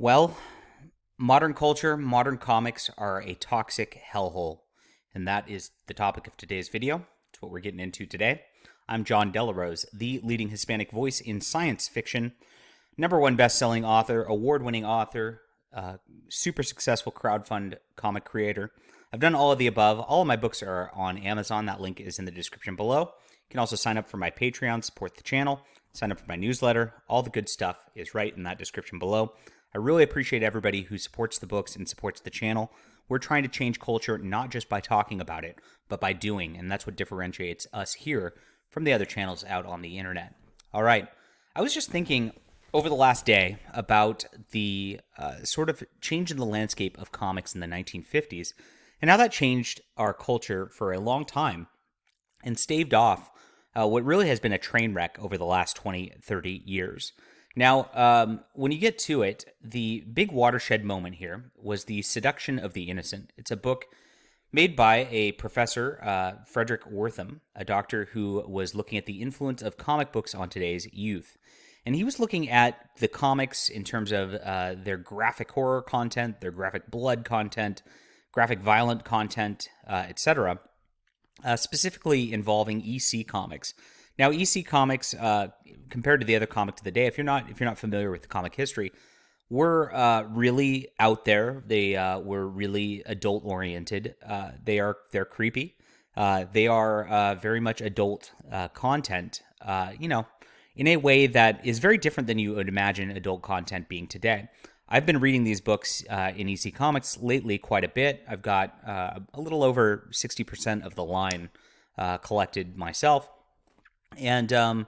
Well, modern culture, modern comics are a toxic hellhole. And that is the topic of today's video. It's what we're getting into today. I'm John Delarose, the leading Hispanic voice in science fiction, #1 best-selling author, award-winning author, super successful crowdfund comic creator. I've done all of the above. All of my books are on Amazon. That link is in the description below. You can also sign up for my Patreon, support the channel, sign up for my newsletter. All the good stuff is right in that description below. I really appreciate everybody who supports the books and supports the channel. We're trying to change culture not just by talking about it, but by doing, and that's what differentiates us here from the other channels out on the internet. All right, I was just thinking over the last day about the sort of change in the landscape of comics in the 1950s and how that changed our culture for a long time and staved off what really has been a train wreck over the last 20, 30 years. Now, when you get to it, the big watershed moment here was The Seduction of the Innocent. It's a book made by a professor, Frederick Wortham, a doctor who was looking at the influence of comic books on today's youth. And he was looking at the comics in terms of their graphic horror content, their graphic blood content, graphic violent content, etc., specifically involving EC comics. Now, EC comics, compared to the other comics of the day, if you're not familiar with the comic history, were really out there. They were really adult oriented. They're creepy. They are very much adult content. In a way that is very different than you would imagine adult content being today. I've been reading these books in EC Comics lately quite a bit. I've got a little over 60% of the line collected myself. And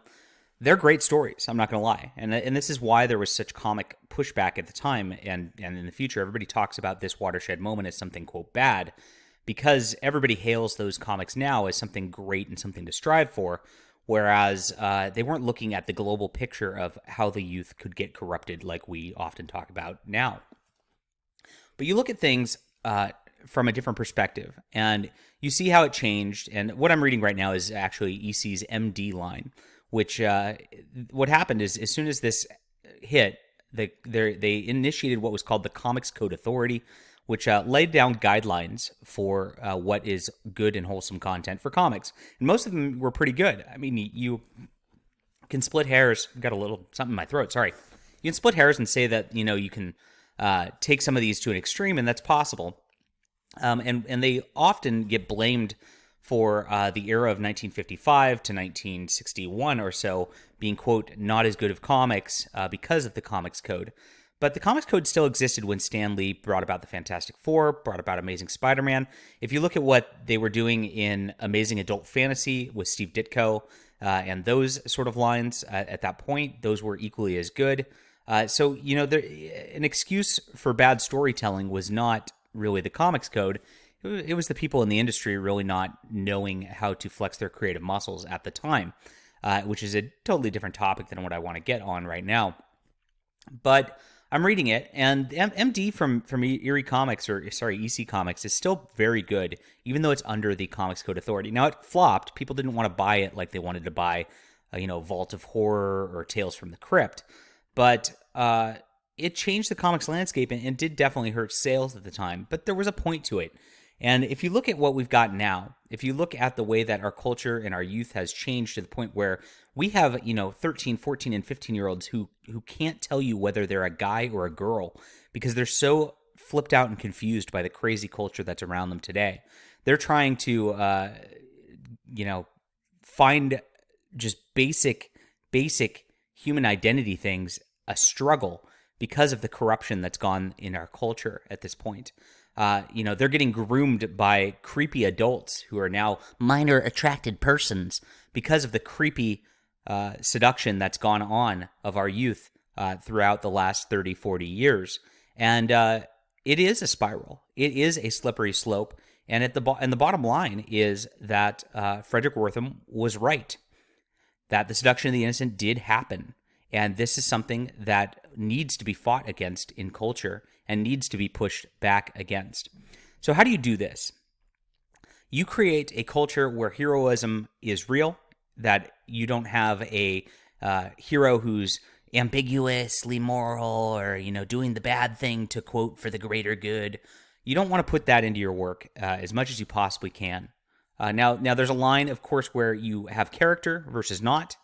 they're great stories, I'm not going to lie. And this is why there was such comic pushback at the time. And in the future, everybody talks about this watershed moment as something, quote, bad, because everybody hails those comics now as something great and something to strive for. Whereas they weren't looking at the global picture of how the youth could get corrupted like we often talk about now. But you look at things from a different perspective, and you see how it changed. And what I'm reading right now is actually EC's MD line, which what happened is as soon as this hit, they initiated what was called the Comics Code Authority, which laid down guidelines for what is good and wholesome content for comics. And most of them were pretty good. I mean, you can split hairs. I've got a little something in my throat, sorry. You can split hairs and say that, you can take some of these to an extreme, and that's possible. And they often get blamed for the era of 1955 to 1961 or so being, quote, not as good of comics because of the Comics Code. But the Comics Code still existed when Stan Lee brought about the Fantastic Four, brought about Amazing Spider-Man. If you look at what they were doing in Amazing Adult Fantasy with Steve Ditko and those sort of lines at that point, those were equally as good. So, an excuse for bad storytelling was not really the Comics Code. It was the people in the industry really not knowing how to flex their creative muscles at the time, which is a totally different topic than what I want to get on right now. But I'm reading it, and MD from EC Comics is still very good, even though it's under the Comics Code Authority. Now, it flopped. People didn't want to buy it like they wanted to buy, Vault of Horror or Tales from the Crypt. But it changed the comics landscape and did definitely hurt sales at the time. But there was a point to it. And if you look at what we've got now, if you look at the way that our culture and our youth has changed to the point where we have, 13, 14, and 15-year-olds who can't tell you whether they're a guy or a girl because they're so flipped out and confused by the crazy culture that's around them today. They're trying to, find just basic human identity things a struggle because of the corruption that's gone in our culture at this point. They're getting groomed by creepy adults who are now minor attracted persons because of the creepy seduction that's gone on of our youth throughout the last 30, 40 years. And it is a spiral. It is a slippery slope. And the bottom line is that Frederick Wortham was right, that the seduction of the innocent did happen. And this is something that needs to be fought against in culture and needs to be pushed back against. So how do you do this? You create a culture where heroism is real, that you don't have a hero who's ambiguously moral or, doing the bad thing to quote for the greater good. You don't want to put that into your work as much as you possibly can. Now, there's a line, of course, where you have character versus not.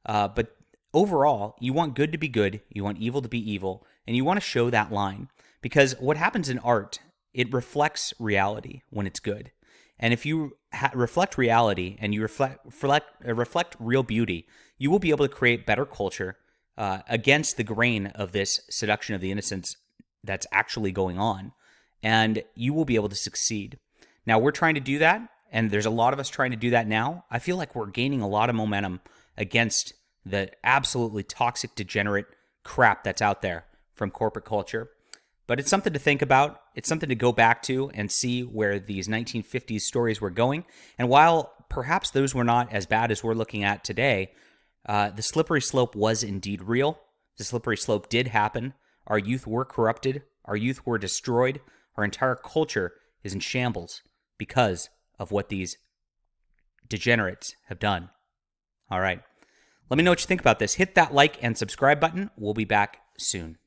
But overall, you want good to be good, you want evil to be evil, and you want to show that line. Because what happens in art, it reflects reality when it's good. And if you reflect reality and you reflect real beauty, you will be able to create better culture against the grain of this seduction of the innocents that's actually going on. And you will be able to succeed. Now, we're trying to do that, and there's a lot of us trying to do that now. I feel like we're gaining a lot of momentum against the absolutely toxic, degenerate crap that's out there from corporate culture. But it's something to think about. It's something to go back to and see where these 1950s stories were going. And while perhaps those were not as bad as we're looking at today, the slippery slope was indeed real. The slippery slope did happen. Our youth were corrupted. Our youth were destroyed. Our entire culture is in shambles because of what these degenerates have done. All right. Let me know what you think about this. Hit that like and subscribe button. We'll be back soon.